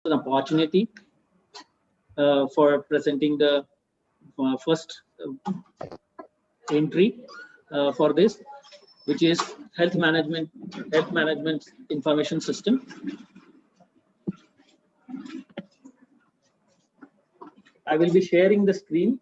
an opportunity for presenting the first entry for this, which is health management information system. I will be sharing the screen.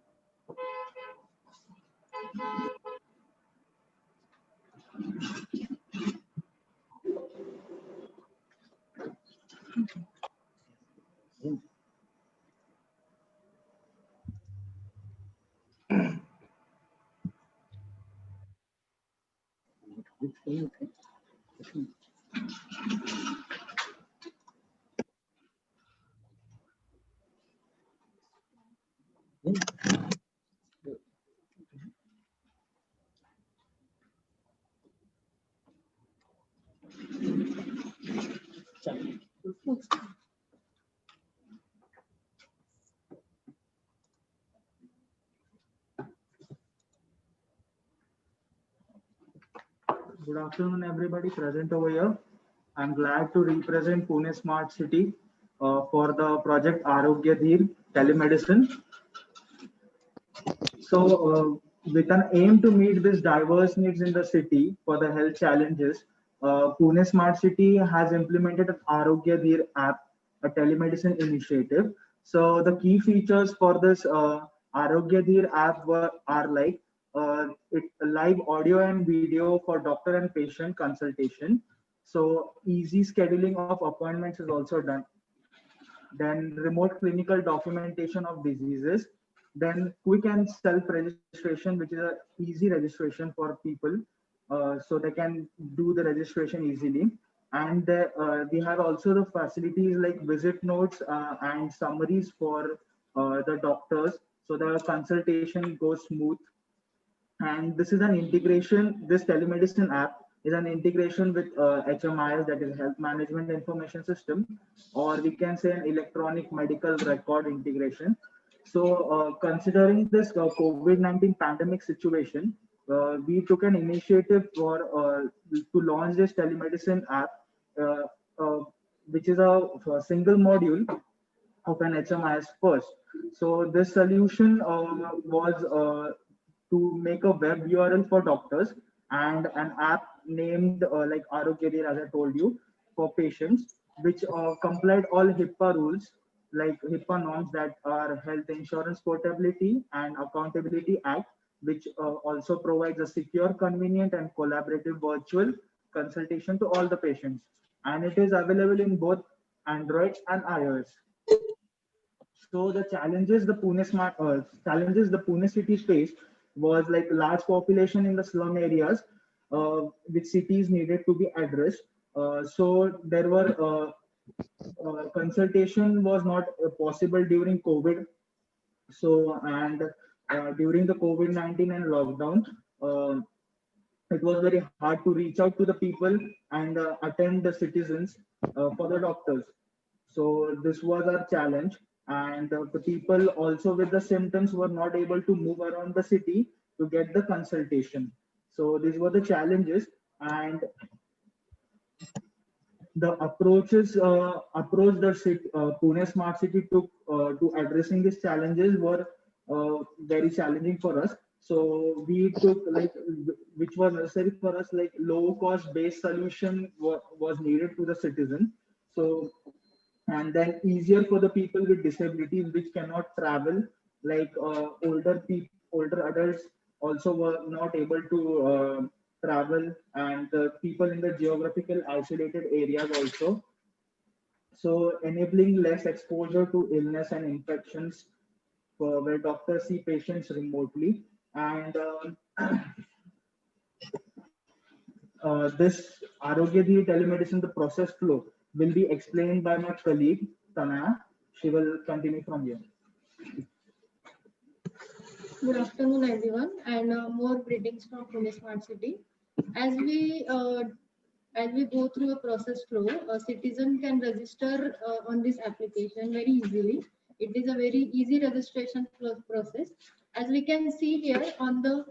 Good afternoon, everybody present over here. I'm glad to represent Pune Smart City for the project Arogya Dheer Telemedicine. So, with an aim to meet these diverse needs in the city for the health challenges, Pune Smart City has implemented an Arogya Dheer app, a telemedicine initiative. So, the key features for this Arogya Dheer app are like live audio and video for doctor and patient consultation. So, easy scheduling of appointments is also done. Then remote clinical documentation of diseases, then quick and self-registration, which is a easy registration for people, so they can do the registration easily. And we have also the facilities like visit notes and summaries for the doctors, so the consultation goes smooth. And this is an integration, this telemedicine app is an integration with HMIS, that is Health Management Information System, or we can say an electronic medical record integration. So considering this COVID-19 pandemic situation, we took an initiative to launch this telemedicine app, uh, uh, which is a single module of an HMIS first. So this solution was to make a web URL for doctors and an app named like Arogya Dheer, as I told you, for patients, which complied all HIPAA rules, like HIPAA norms, that are Health Insurance Portability and Accountability Act, which also provides a secure, convenient, and collaborative virtual consultation to all the patients. And it is available in both Android and iOS. So the challenges the Pune city faced was like large population in the slum areas, which cities needed to be addressed. So there were consultation was not possible during COVID. So and during the COVID-19 and lockdown, uh, it was very hard to reach out to the people and attend the citizens for the doctors. So this was our challenge, and the people also with the symptoms were not able to move around the city to get the consultation. So these were the challenges, and the approach the Pune Smart City took to addressing these challenges were very challenging for us. So we took like which was necessary for us, like low cost based solution was needed to the citizen. So and then easier for the people with disabilities which cannot travel, like older adults also were not able to travel, and the people in the geographical isolated areas also, so enabling less exposure to illness and infections, where doctors see patients remotely. And this Arogya Dhi telemedicine, the process flow will be explained by my colleague Tanaya. She will continue from here. Good afternoon, everyone, and more greetings from Pune Smart City. As we uh, as we go through a process flow, a citizen can register on this application very easily. It is a very easy registration process. As we can see here on the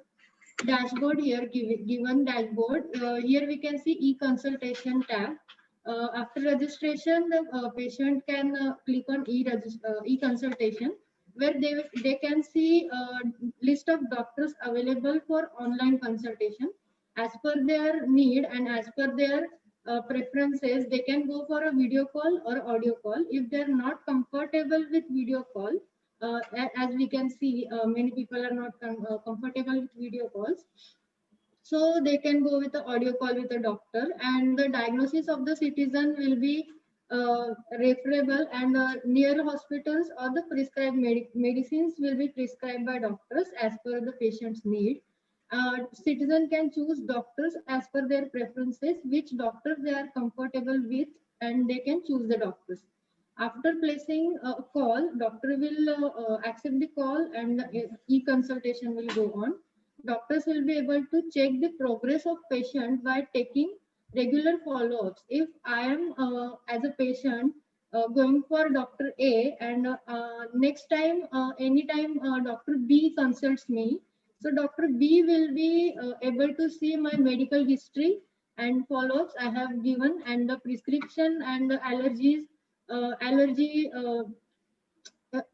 dashboard here, given dashboard, here we can see e-consultation tab. After registration, the patient can click on e-consultation, where they can see list of doctors available for online consultation. As per their need and as per their preferences, they can go for a video call or audio call. If they're not comfortable with video call, as we can see, many people are not comfortable with video calls, so they can go with the audio call with a doctor, and the diagnosis of the citizen will be referable, and near hospitals or the prescribed medicines will be prescribed by doctors as per the patient's need. Citizen can choose doctors as per their preferences, which doctors they are comfortable with, and they can choose the doctors. After placing a call, doctor will accept the call, and e-consultation will go on. Doctors will be able to check the progress of patient by taking regular follow-ups. If I am as a patient going for Dr. A, and next time, anytime Dr. B consults me, so Dr. B will be able to see my medical history and follow-ups I have given, and the prescription and the allergies, allergy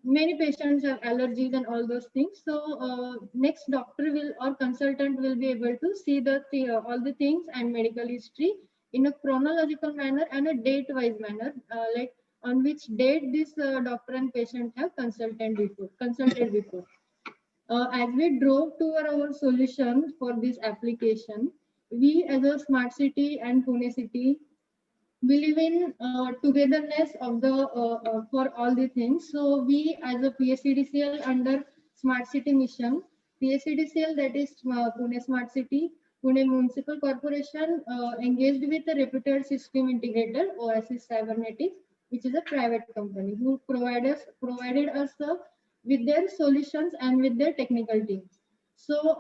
many patients have allergies and all those things. So next doctor will or consultant will be able to see all the things and medical history in a chronological manner and a date wise manner, like on which date this doctor and patient have consulted before. As we drove to our solution for this application, we as a smart city and Pune city believe in togetherness of the for all the things. So we as a PSCDCL under Smart City Mission, PSCDCL, that is Pune Smart City, Pune Municipal Corporation, engaged with a reputed system integrator Oasis Cybernetics, which is a private company who provided us with their solutions and with their technical teams. So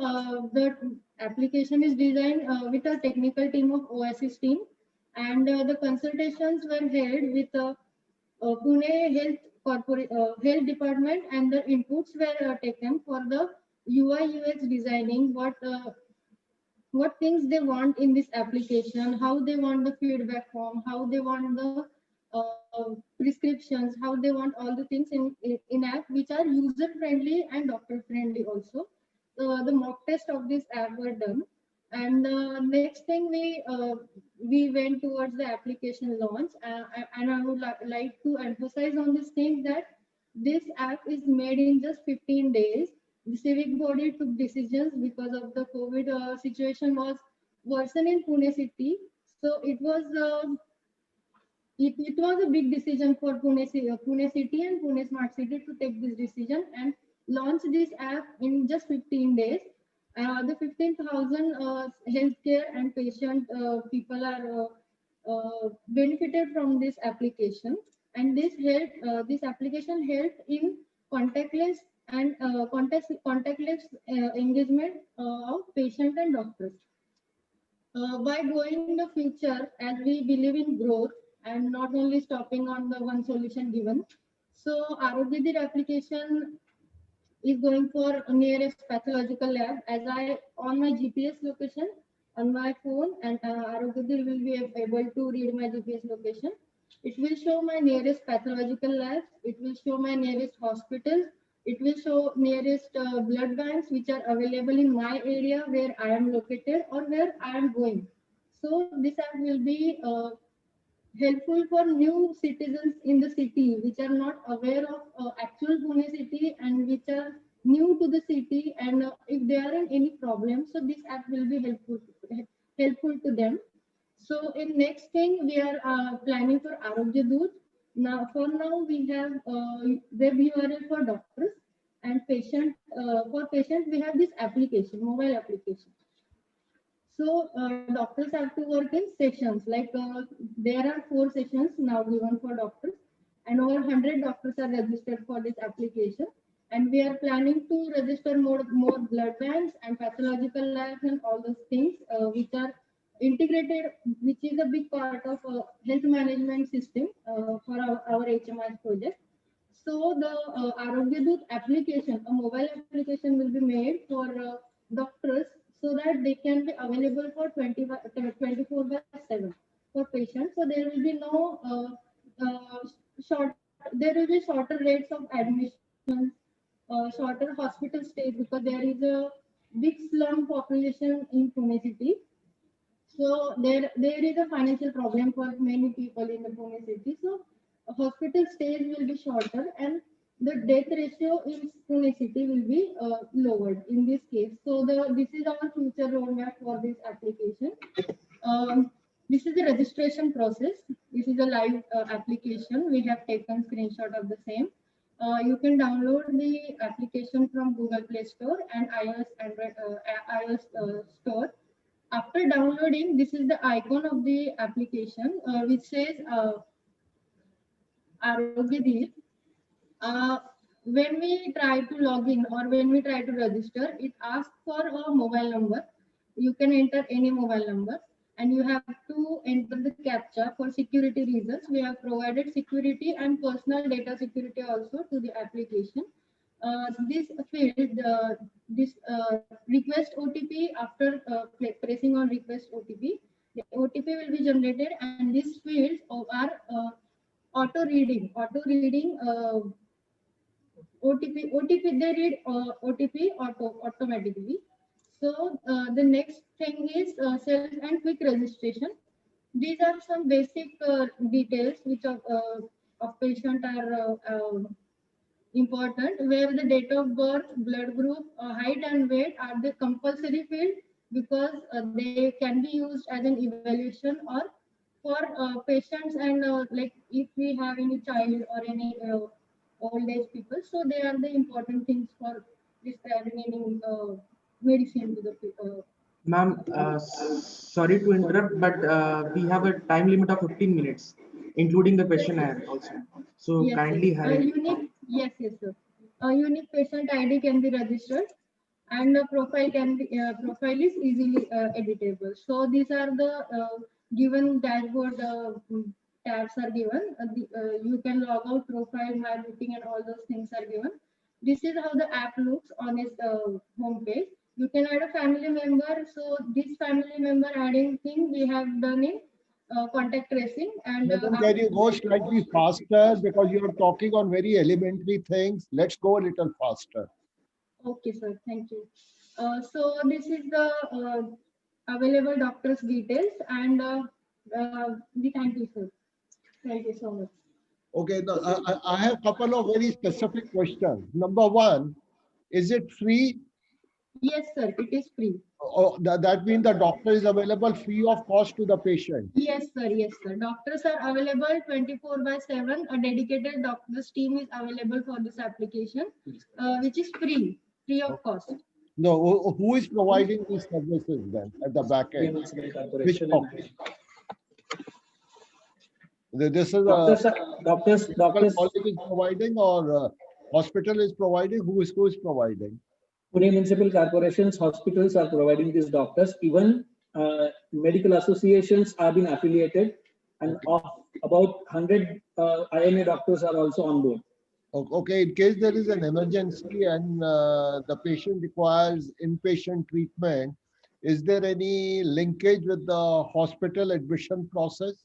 the application is designed with a technical team of Oasis team, and the consultations were held with Pune Health Department, and the inputs were taken for the UI UX designing, what things they want in this application, how they want the feedback form, how they want the prescriptions, how they want all the things in app, which are user friendly and doctor friendly also. The mock test of this app were done, and next thing we went towards the application launch, and I would like to emphasize on this thing that this app is made in just 15 days. The civic body took decisions because of the COVID situation was worsened in Pune city. So it was a big decision for Pune city and Pune Smart City to take this decision and launch this app in just 15 days. The 15,000 healthcare and patient people are benefited from this application, and this application helped in contactless and contactless engagement of patient and doctors. By going in the future, as we believe in growth and not only stopping on the one solution given, so Arogyadhir application is going for nearest pathological lab, as I on my GPS location on my phone, and Arogyadhir will be able to read my GPS location. It will show my nearest pathological labs. It will show my nearest hospitals. It will show nearest blood banks which are available in my area where I am located or where I am going. So this app will be helpful for new citizens in the city which are not aware of actual Pune city and which are new to the city, and if they are in any problem, so this app will be helpful to them. So in next thing we are planning for Arogya Doot. Now for now we have web URL for doctors and patient. For patients we have this application, mobile application. So doctors have to work in sessions, like there are 4 sessions now given for doctors, and over 100 doctors are registered for this application. And we are planning to register more blood banks and pathological labs and all those things which are integrated, which is a big part of health management system for our HMIS project. So the Arogya Doot application, a mobile application will be made for doctors so that they can be available for 24/7. for patients. So there will be no short. There will be shorter rates of admission, shorter hospital stays because there is a big slum population in Pune city. So there is a financial problem for many people in the Pune city. So hospital stays will be shorter and the death ratio in Pune city will be lowered in this case. So this is our future roadmap for this application. Um, this is the registration process. This is a live application. We have taken screenshot of the same. You can download the application from Google Play Store and iOS Android iOS Store. After downloading, this is the icon of the application which says Arogya Deep. When we try to log in or when we try to register, it asks for a mobile number. You can enter any mobile number and you have to enter the CAPTCHA for security reasons. We have provided security and personal data security also to the application. This field, this request OTP after pressing on request OTP, the OTP will be generated and these fields are auto reading. OTP, they read OTP automatically. So the next thing is self and quick registration. These are some basic details which of patient are important, where the date of birth, blood group, height and weight are the compulsory field because they can be used as an evaluation or for patients and like if we have any child or any old age people. So they are the important things for prescribing any medicine to the people. Ma'am, sorry to interrupt, but we have a time limit of 15 minutes, including the questionnaire also. So Yes, kindly yes. hurry. Yes, sir. A unique patient ID can be registered, and a profile is easily editable. So these are the given dashboard tabs are given. You can log out, profile, my routing, and all those things are given. This is how the app looks on its home page. You can add a family member. So this family member adding thing we have done in contact tracing and Madam, can you go slightly faster because you are talking on very elementary things? Let's go a little faster. okay, sir. Thank you. So this is the available doctor's details and we thank you, sir. Thank you so much. Okay, I have a couple of very specific questions. Number one, is it free? Yes, sir. It is free. Or that means the doctor is available free of cost to the patient. Yes, sir. Yes, sir. Doctors are available 24/7. A dedicated doctor's team is available for this application, which is free of cost. No, who is providing these services then at the back end? Municipal Which Corporation. doctor? This is Doctors, a doctors, college is providing or hospital is providing? Who is providing? Pune municipal corporations, hospitals are providing these doctors. Even medical associations are being affiliated, and of about 100 IMA doctors are also on board. Okay, in case there is an emergency and the patient requires inpatient treatment, is there any linkage with the hospital admission process?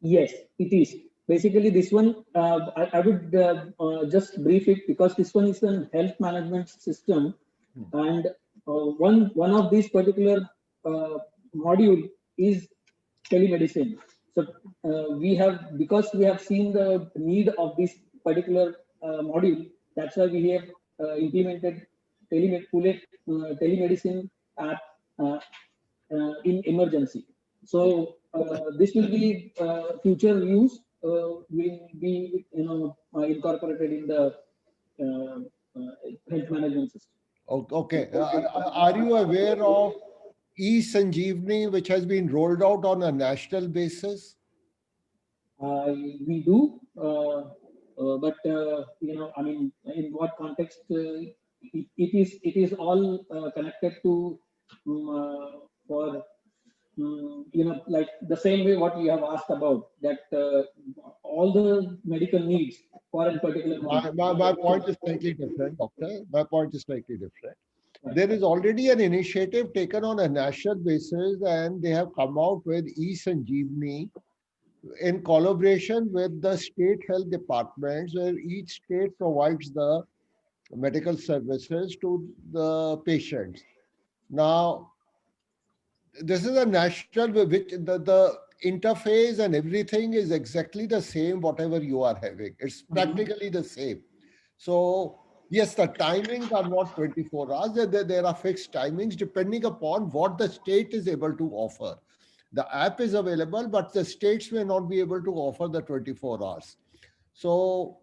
Yes, it is. Basically, this one, I would just brief it because this one is a health management system. And one of these particular module is telemedicine. So because we have seen the need of this particular module, that's why we have implemented telemedicine app in emergency. So this will be future use will be incorporated in the health management system. Okay, are you aware of eSanjeevani, which has been rolled out on a national basis? We do, but I mean, in what context? It is all connected to for like the same way what you have asked about that all the medical needs for a particular. My point is slightly different, doctor. My point is slightly different. there is already an initiative taken on a national basis, and they have come out with e-Sanjeevani in collaboration with the state health departments, where each state provides the medical services to the patients. Now, this is a national which the interface and everything is exactly the same, whatever you are having. It's practically the same. So, yes, the timings are not 24 hours. There are fixed timings depending upon what the state is able to offer. The app is available, but the states may not be able to offer the 24 hours. So,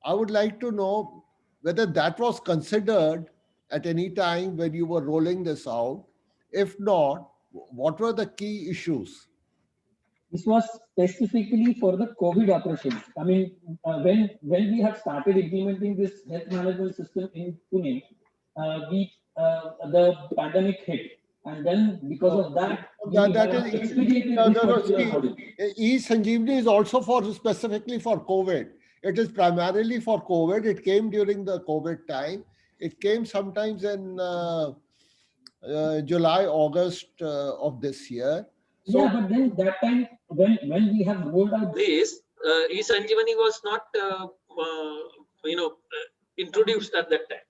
I would like to know whether that was considered at any time when you were rolling this out. If not, what were the key issues? This was specifically for the COVID operations. I mean, when we have started implementing this health management system in Pune, the pandemic hit, and then because of that, we That have is expedited this particular see, model. e-Sanjeevani is also for specifically for COVID. It is primarily for COVID. It came during the COVID time. It came sometimes in July, August of this year. So, Yeah, but then that time when we have rolled out This e-Sanjeevani was not, introduced at that time.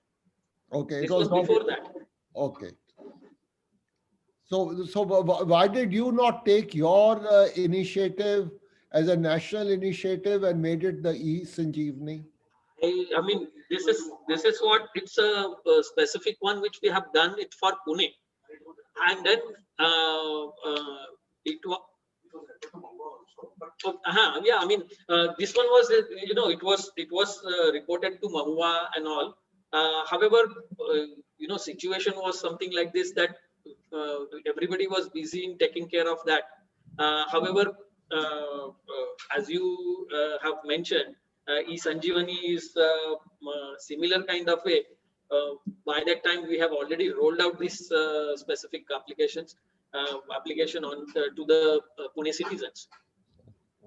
okay, This it was was not before that. okay. So why did you not take your initiative as a national initiative and made it the e-Sanjeevani? I mean, this is what it's a specific one which we have done it for Pune, and then it was. Yeah, I mean, this one was, it was reported to Mahua and all. However, situation was something like this that everybody was busy in taking care of that. However, as you have mentioned, e-Sanjeevani is similar kind of way. By that time, we have already rolled out this specific application on to the Pune citizens.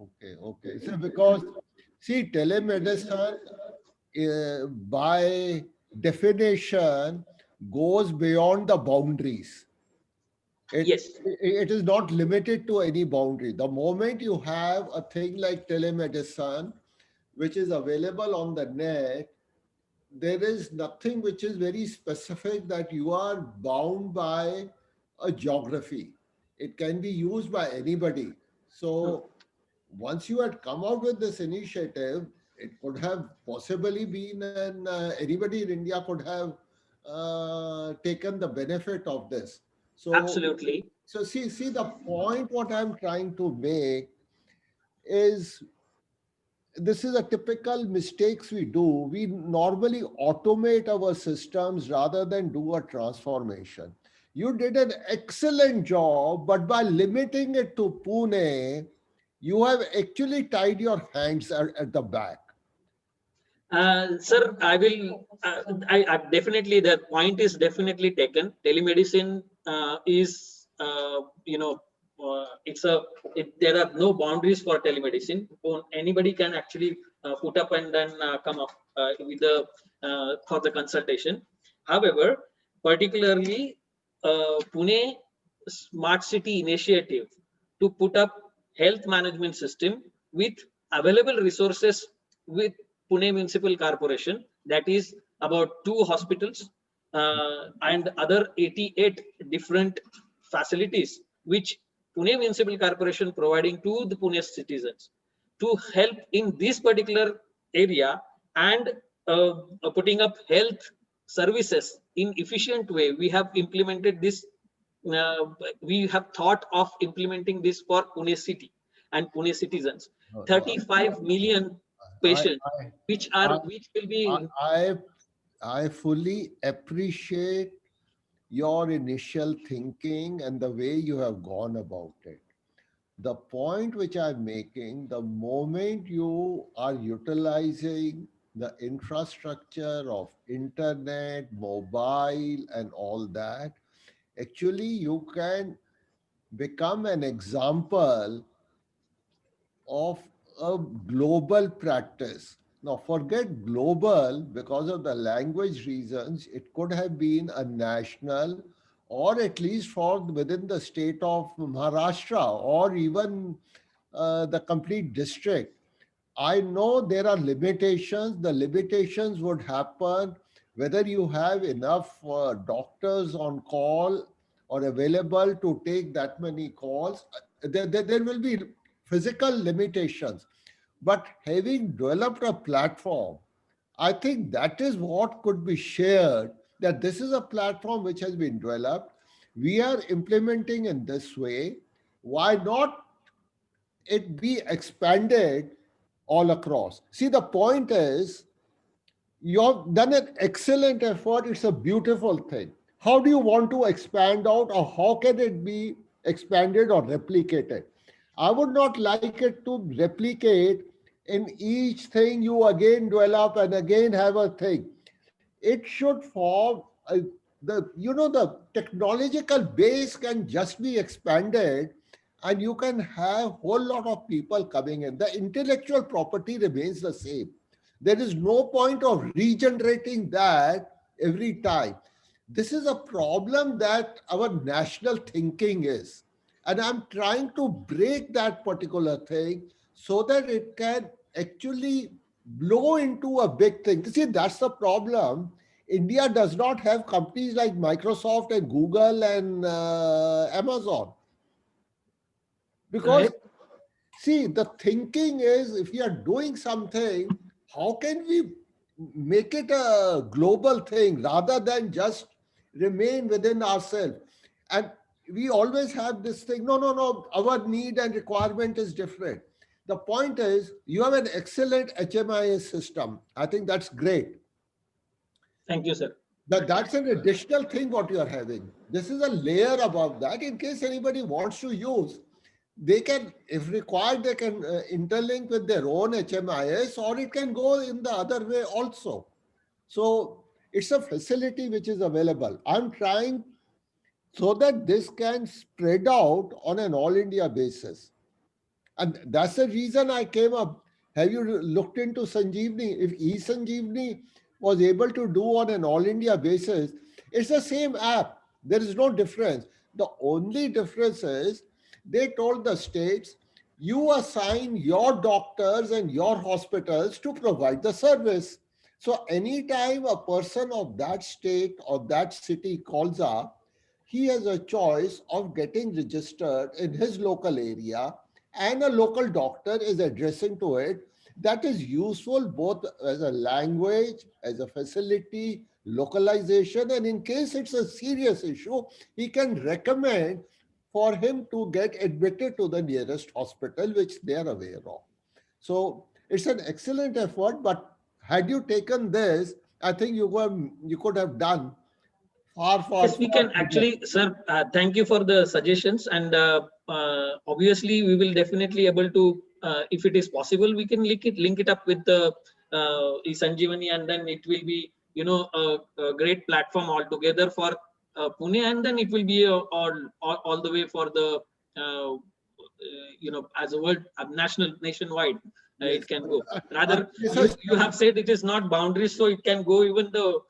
Okay. So because see, telemedicine by definition goes beyond the boundaries. Yes. It is not limited to any boundary. The moment you have a thing like telemedicine, which is available on the net, there is nothing which is very specific that you are bound by a geography. It can be used by anybody. So once you had come out with this initiative, it could have possibly been, and anybody in India could have taken the benefit of this. So Absolutely. so see the point. What I'm trying to make is this is a typical mistakes we do. We normally automate our systems rather than do a transformation. You did an excellent job, but by limiting it to Pune, you have actually tied your hands at the back. Sir, I will. I definitely, the point is definitely taken. Telemedicine is, there are no boundaries for telemedicine. Anybody can actually put up and then come up with the for the consultation. However, particularly Pune Smart City initiative to put up health management system with available resources with Pune Municipal Corporation, that is about 2 hospitals and other 88 different facilities which Pune Municipal Corporation providing to the Pune citizens to help in this particular area and putting up health services in efficient way. We have implemented this. We have thought of implementing this for Pune city and Pune citizens. 35 million patients, which will be. I fully appreciate your initial thinking and the way you have gone about it. The point which I'm making, the moment you are utilizing the infrastructure of internet, mobile, and all that, actually you can become an example of a global practice. Now, forget global because of the language reasons. It could have been a national, or at least for within the state of Maharashtra, or even the complete district. I know there are limitations. The limitations would happen whether you have enough doctors on call or available to take that many calls. There will be physical limitations. But having developed a platform, I think that is what could be shared, that this is a platform which has been developed. We are implementing in this way. Why not it be expanded all across? See, the point is, you've done an excellent effort. It's a beautiful thing. How do you want to expand out, or how can it be expanded or replicated? I would not like it to replicate in each thing you again develop and again have a thing. It should form the technological base can just be expanded, and you can have whole lot of people coming in. The intellectual property remains the same. There is no point of regenerating that every time. This is a problem that our national thinking is. And I'm trying to break that particular thing so that it can actually blow into a big thing. See, that's the problem. India does not have companies like Microsoft and Google and Amazon. Because, see, the thinking is, if we are doing something, how can we make it a global thing rather than just remain within ourselves? And we always have this thing, no, our need and requirement is different. The point is, you have an excellent HMIS system. I think that's great. Thank you, sir. That's an additional thing what you are having. This is a layer above that in case anybody wants to use. They can, if required, they can interlink with their own HMIS, or it can go in the other way also. So it's a facility which is available. I'm trying so that this can spread out on an all India basis. And that's the reason I came up. Have you looked into Sanjeevni? If eSanjeevni was able to do on an all India basis, it's the same app. There is no difference. The only difference is they told the states, you assign your doctors and your hospitals to provide the service. So anytime a person of that state or that city calls up, he has a choice of getting registered in his local area, and a local doctor is addressing to it. That is useful both as a language, as a facility, localization, and in case it's a serious issue, he can recommend for him to get admitted to the nearest hospital, which they are aware of. So it's an excellent effort, but had you taken this, I think you could have done far. Yes, we can actually, sir, thank you for the suggestions. And obviously, we will definitely able to, if it is possible, we can link it up with the eSanjeevani, and then it will be, a great platform altogether for Pune, and then it will be all the way for the, as a world, national, nationwide. It can go. Rather, you have said it is not boundaries, so it can go even the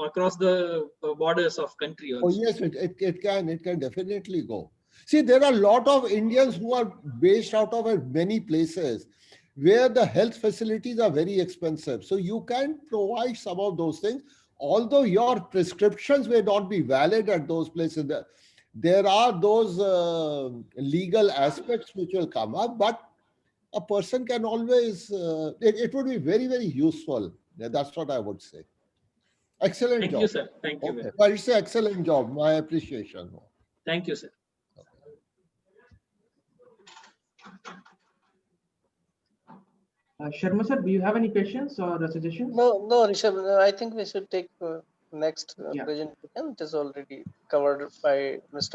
across the borders of country also. Oh yes, it can definitely go. See, there are a lot of Indians who are based out of many places where the health facilities are very expensive. So you can provide some of those things, although your prescriptions may not be valid at those places. There are those legal aspects which will come up, but a person can always, it would be very, very useful. That's what I would say. Excellent job. Thank you, sir. Thank you. Okay. Well, it's an excellent job. My appreciation. Thank you, sir. Sharma sir, do you have any questions or suggestions? No, Rishabh, I think we should take next Yeah. presentation. It is already covered by Mr.